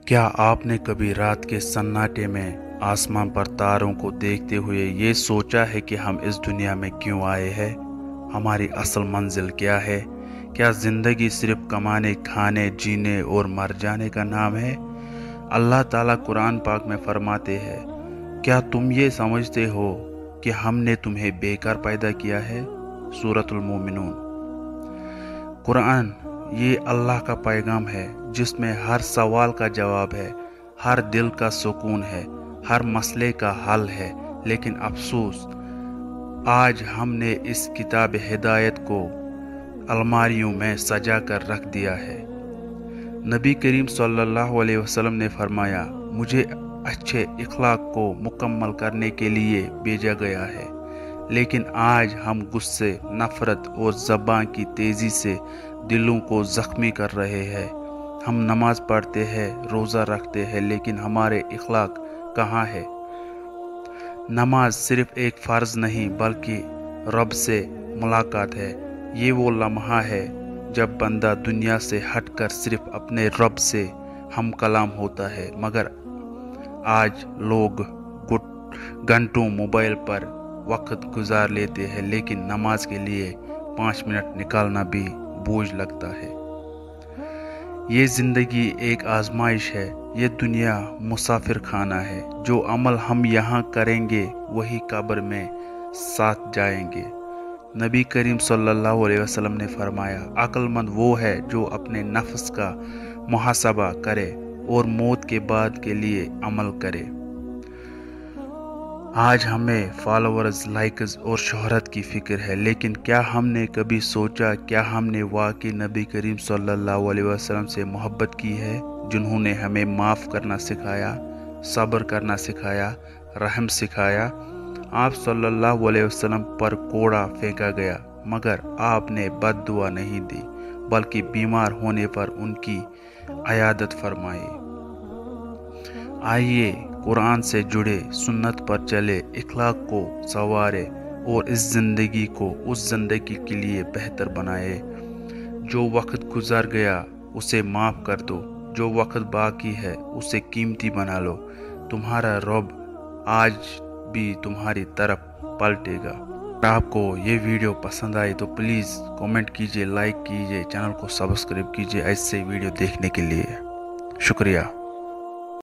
क्या आपने कभी रात के सन्नाटे में आसमान पर तारों को देखते हुए ये सोचा है कि हम इस दुनिया में क्यों आए हैं? हमारी असल मंजिल क्या है? क्या ज़िंदगी सिर्फ कमाने, खाने, जीने और मर जाने का नाम है? अल्लाह ताला कुरान पाक में फरमाते हैं, क्या तुम ये समझते हो कि हमने तुम्हें बेकार पैदा किया है? सूरतुल मोमिनून। कुरान ये अल्लाह का पैगाम है जिसमें हर सवाल का जवाब है, हर दिल का सुकून है, हर मसले का हल है। लेकिन अफसोस, आज हमने इस किताब हिदायत को अलमारियों में सजा कर रख दिया है। नबी करीम सल्लल्लाहु अलैहि वसल्लम ने फरमाया, मुझे अच्छे इखलाक को मुकम्मल करने के लिए भेजा गया है। लेकिन आज हम गुस्से, नफ़रत और ज़बान की तेज़ी से दिलों को ज़ख्मी कर रहे हैं। हम नमाज पढ़ते हैं, रोज़ा रखते हैं, लेकिन हमारे इखलाक कहाँ है? नमाज सिर्फ़ एक फ़र्ज़ नहीं बल्कि रब से मुलाकात है। ये वो लम्हा है जब बंदा दुनिया से हटकर सिर्फ़ अपने रब से हम कलाम होता है। मगर आज लोग घंटों मोबाइल पर वक्त गुजार लेते हैं, लेकिन नमाज के लिए 5 मिनट निकालना भी बोझ लगता है। ये ज़िंदगी एक आजमाइश है, ये दुनिया मुसाफिर खाना है। जो अमल हम यहाँ करेंगे वही कब्र में साथ जाएंगे। नबी करीम सल्लल्लाहु अलैहि वसल्लम ने फरमाया, अक्लमंद वो है जो अपने नफ्स का मुहासबा करे और मौत के बाद के लिए अमल करे। आज हमें फॉलोअर्स, लाइक्स और शोहरत की फ़िक्र है, लेकिन क्या हमने कभी सोचा, क्या हमने वाकई नबी करीम सल्लल्लाहु अलैहि वसल्लम से मोहब्बत की है, जिन्होंने हमें माफ़ करना सिखाया, सब्र करना सिखाया, रहम सिखाया? आप सल्लल्लाहु अलैहि वसल्लम पर कोड़ा फेंका गया, मगर आपने बद्दुआ नहीं दी, बल्कि बीमार होने पर उनकी अयादत फरमाई। आइए कुरान से जुड़े, सुन्नत पर चले, इखलाक को संवारे और इस ज़िंदगी को उस ज़िंदगी के लिए बेहतर बनाए। जो वक्त गुजर गया उसे माफ़ कर दो, जो वक्त बाकी है उसे कीमती बना लो। तुम्हारा रब आज भी तुम्हारी तरफ पलटेगा। अगर आपको ये वीडियो पसंद आई तो प्लीज़ कमेंट कीजिए, लाइक कीजिए, चैनल को सब्सक्राइब कीजिए ऐसे वीडियो देखने के लिए। शुक्रिया।